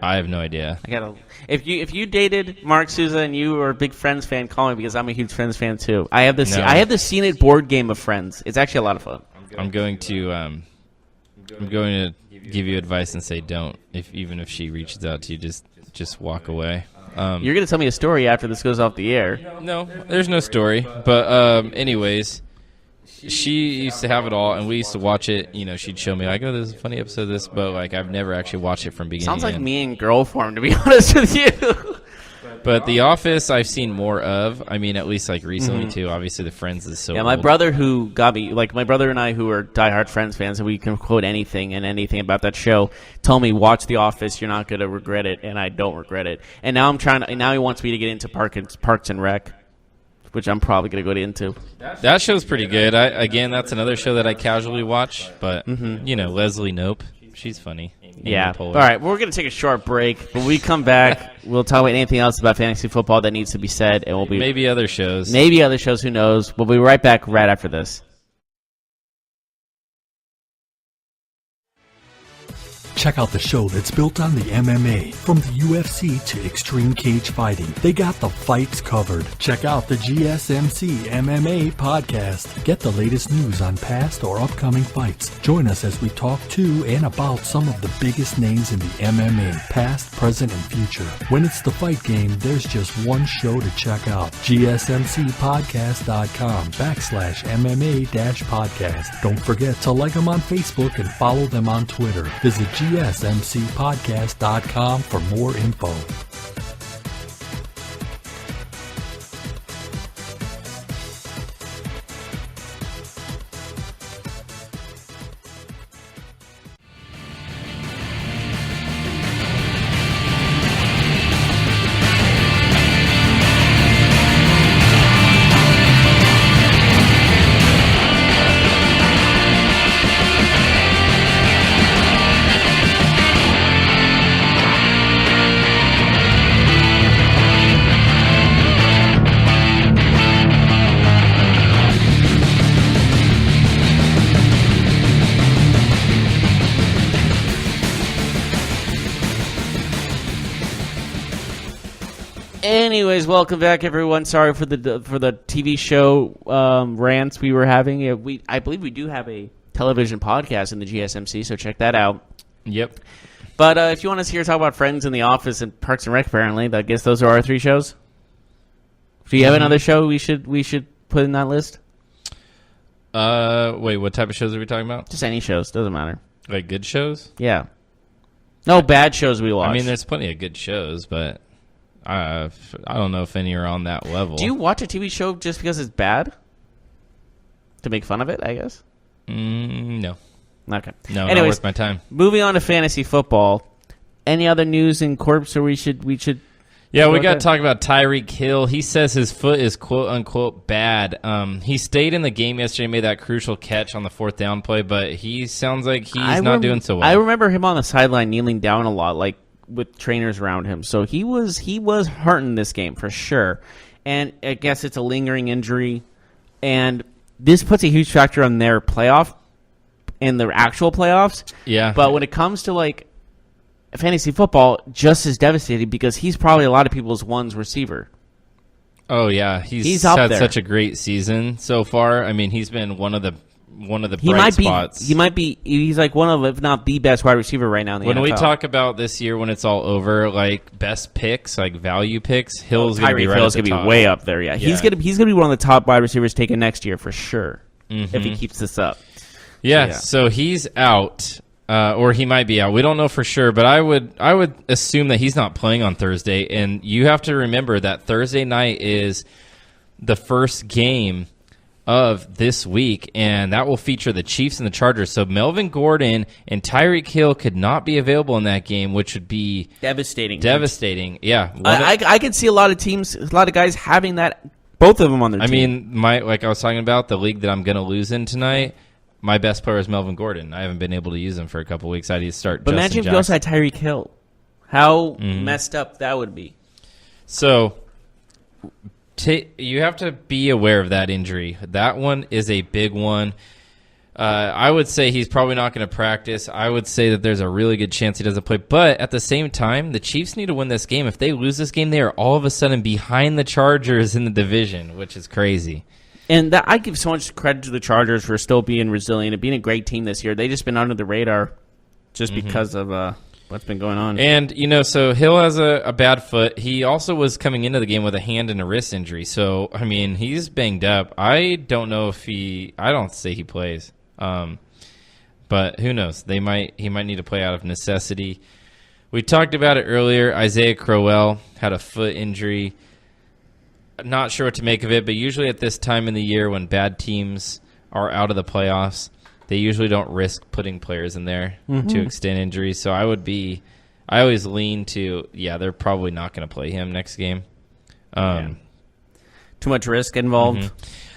I have no idea. I gotta. If you dated Mark Souza and you were a big Friends fan, call me because I'm a huge Friends fan too. I have No. I have the Seen It board game of Friends. It's actually a lot of fun. I'm going to give you advice and say don't. Even if she reaches out to you, just walk away. You're gonna tell me a story after this goes off the air. No, there's no story. But anyways, she used to have it all, and we used to watch it. You know, she'd show me like, "Oh, there's a funny episode of this," but like I've never actually watched it from beginning. Sounds to like end. me in girl form, to be honest with you. But The Office, I've seen more of. I mean, at least like recently too. Obviously, The Friends is so. Yeah, my old. brother who got me, like my brother and I who are diehard Friends fans, and we can quote anything and anything about that show, told me, watch The Office, you're not going to regret it, and I don't regret it. And now now he wants me to get into Parks and Rec, which I'm probably going to go into. That show's pretty good. Again, that's another show that I casually watch. But you know, Leslie Knope, she's funny. Yeah. Poehler. All right, we're going to take a short break. When we come back, we'll talk about anything else about fantasy football that needs to be said, and we'll be Maybe other shows. maybe other shows. Who knows? We'll be right back right after this. Check out the show that's built on the MMA. From the UFC to extreme cage fighting, they got the fights covered. Check out the GSMC MMA podcast. Get the latest news on past or upcoming fights. Join us as we talk to and about some of the biggest names in the MMA, past, present, and future. When it's the fight game, there's just one show to check out. GSMCpodcast.com/MMA-podcast. Don't forget to like them on Facebook and follow them on Twitter. Visit GSMCpodcast.com for more info. Anyways, welcome back, everyone. Sorry for the TV show rants we were having. Yeah, I believe we do have a television podcast in the GSMC, so check that out. Yep. But if you want us here to talk about Friends in the Office and Parks and Rec, apparently, I guess those are our three shows. Do you have another show we should put in that list? Wait, what type of shows are we talking about? Just any shows, doesn't matter. Like good shows? Yeah. No bad shows we watch. I mean, there's plenty of good shows, but I don't know if any are on that level. Do you watch a TV show just because it's bad? To make fun of it, I guess? No. Okay. No, Anyways, not worth my time. moving on to fantasy football. Any other news in corps, or we should? Yeah, we Go got to ahead. talk about Tyreek Hill. He says his foot is quote unquote bad. He stayed in the game yesterday, made that crucial catch on the fourth down play, but he sounds like he's not doing so well. I remember him on the sideline kneeling down a lot, like with trainers around him. So he was hurting this game for sure. And I guess it's a lingering injury, and this puts a huge factor on their playoff and their actual playoffs. Yeah. But when it comes to like fantasy football, just as devastating because he's probably a lot of people's one's receiver. Oh yeah, he's up had there. such a great season so far. I mean, he's been one of the He bright might spots. be. He's like one of, if not the best wide receiver right now in the When NFL. we talk about this year, when it's all over, like best picks, like value picks, Hill's gonna be Tyreek right Hill's at the gonna top. be way up there. Yeah, Yeah. he's gonna be one of the top wide receivers taken next year for sure if he keeps this up. Yeah, Yeah. so he's out, or he might be out. We don't know for sure, but I would assume that he's not playing on Thursday. And you have to remember that Thursday night is the first game of this week, and that will feature the Chiefs and the Chargers. So Melvin Gordon and Tyreek Hill could not be available in that game, which would be Devastating. Yeah, I could see a lot of teams, a lot of guys having that, both of them on their I team. mean, like I was talking about, the league that I'm going to lose in tonight, my best player is Melvin Gordon. I haven't been able to use him for a couple weeks. I need to start. But Justin imagine if Jackson. you also had Tyreek Hill. How messed up that would be. So you have to be aware of that injury. That one is a big one. I would say he's probably not going to practice. I would say that there's a really good chance he doesn't play. But at the same time, the Chiefs need to win this game. If they lose this game, they are all of a sudden behind the Chargers in the division, which is crazy. And I give so much credit to the Chargers for still being resilient and being a great team this year. They've just been under the radar just because of what's been going on. And, so Hill has a bad foot. He also was coming into the game with a hand and a wrist injury. So, I mean, he's banged up. I don't know if I don't say he plays. But who knows? He might need to play out of necessity. We talked about it earlier. Isaiah Crowell had a foot injury. Not sure what to make of it, but usually at this time in the year when bad teams are out of the playoffs, they usually don't risk putting players in there to extend injuries. So I always lean to, they're probably not going to play him next game. Too much risk involved.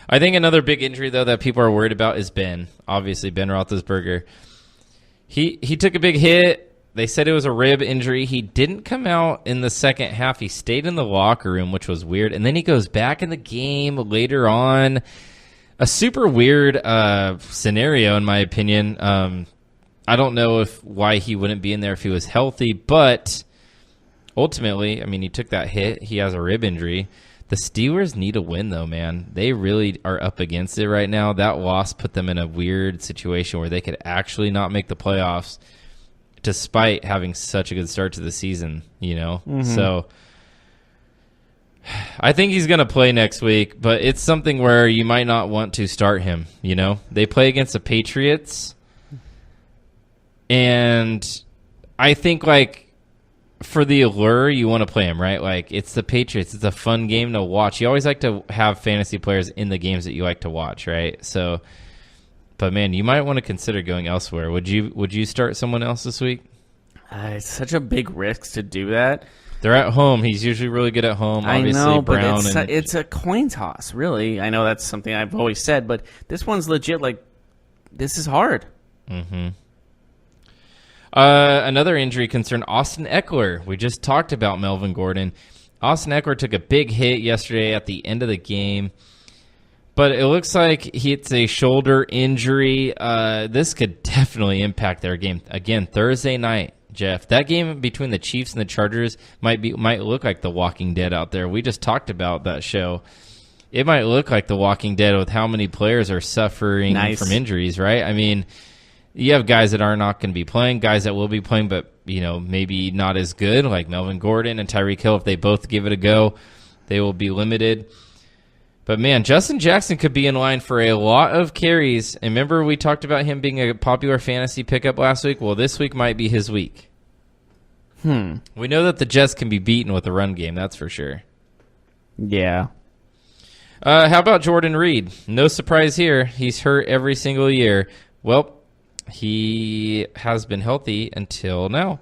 I think another big injury, though, that people are worried about is Ben. Obviously, Ben Roethlisberger. He took a big hit. They said it was a rib injury. He didn't come out in the second half. He stayed in the locker room, which was weird. And then he goes back in the game later on. A super weird scenario, in my opinion. I don't know why he wouldn't be in there if he was healthy. But ultimately, I mean, he took that hit. He has a rib injury. The Steelers need a win, though, man. They really are up against it right now. That loss put them in a weird situation where they could actually not make the playoffs despite having such a good start to the season, So I think he's going to play next week, but it's something where you might not want to start him, They play against the Patriots, and I think, for the allure, you want to play him, right? It's the Patriots. It's a fun game to watch. You always like to have fantasy players in the games that you like to watch, right? So, but man, you might want to consider going elsewhere. Would you start someone else this week? It's such a big risk to do that. They're at home. He's usually really good at home. Obviously, I know, Brown but it's a coin toss, really. I know that's something I've always said, but this one's legit. This is hard. Mm-hmm. Another injury concern, Austin Eckler. We just talked about Melvin Gordon. Austin Eckler took a big hit yesterday at the end of the game, but it looks like it's a shoulder injury. This could definitely impact their game. Again, Thursday night, Jeff. That game between the Chiefs and the Chargers might look like The Walking Dead out there. We just talked about that show. It might look like The Walking Dead with how many players are suffering from injuries, right? I mean, you have guys that are not going to be playing, guys that will be playing, but maybe not as good, like Melvin Gordon and Tyreek Hill. If they both give it a go, they will be limited. But man, Justin Jackson could be in line for a lot of carries. And remember, we talked about him being a popular fantasy pickup last week. Well, this week might be his week. We know that the Jets can be beaten with a run game. That's for sure. Yeah. How about Jordan Reed? No surprise here. He's hurt every single year. Well, he has been healthy until now.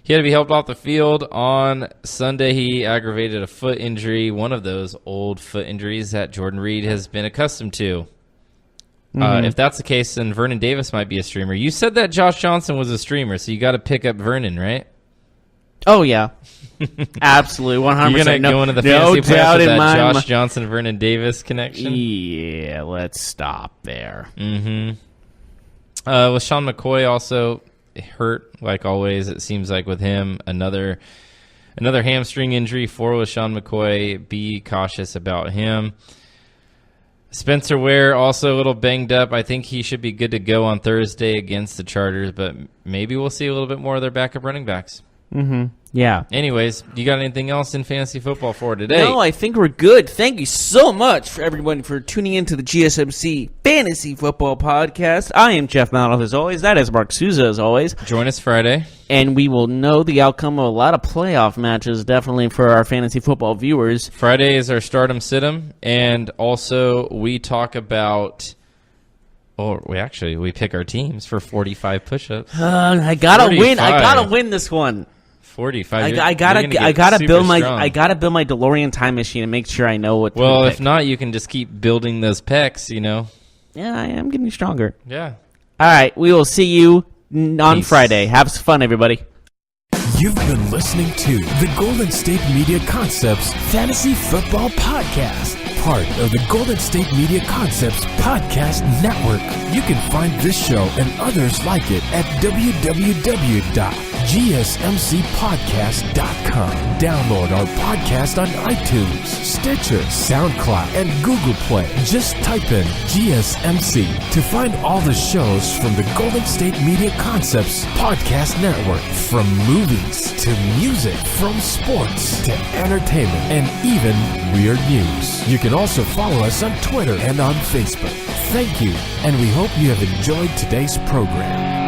He had to be helped off the field on Sunday. He aggravated a foot injury, one of those old foot injuries that Jordan Reed has been accustomed to. If that's the case, then Vernon Davis might be a streamer. You said that Josh Johnson was a streamer, so you got to pick up Vernon, right? Oh, yeah. Absolutely, 100%. You're going to go into the fantasy playoffs with that Josh Johnson, Vernon Davis connection? Yeah, let's stop there. LaShawn McCoy also hurt, like always, it seems like with him. Another hamstring injury for LaShawn McCoy. Be cautious about him. Spencer Ware also a little banged up. I think he should be good to go on Thursday against the Chargers, but maybe we'll see a little bit more of their backup running backs. Yeah. Anyways, you got anything else in fantasy football for today? No, I think we're good. Thank you so much for everyone for tuning in to the GSMC Fantasy Football Podcast. I am Jeff Maloff, as always. That is Mark Souza, as always. Join us Friday. And we will know the outcome of a lot of playoff matches, definitely for our fantasy football viewers. Friday is our Stardom Situm, and also we talk about... we pick our teams for 45 push-ups. I gotta win. I gotta win this one. 45. I gotta build my DeLorean time machine and make sure I know what. Well, if not, you can just keep building those pecs. Yeah, I am getting stronger. Yeah. All right, we will see you on Peace. Friday. Have some fun, everybody. You've been listening to the Golden State Media Concepts Fantasy Football Podcast, part of the Golden State Media Concepts Podcast Network. You can find this show and others like it at www.gsmcpodcast.com. Download our podcast on iTunes, Stitcher, SoundCloud, and Google Play. Just type in GSMC to find all the shows from the Golden State Media Concepts Podcast Network. From movies to music, from sports to entertainment, and even weird news. You can also follow us on Twitter and on Facebook. Thank you, and we hope you have enjoyed today's program.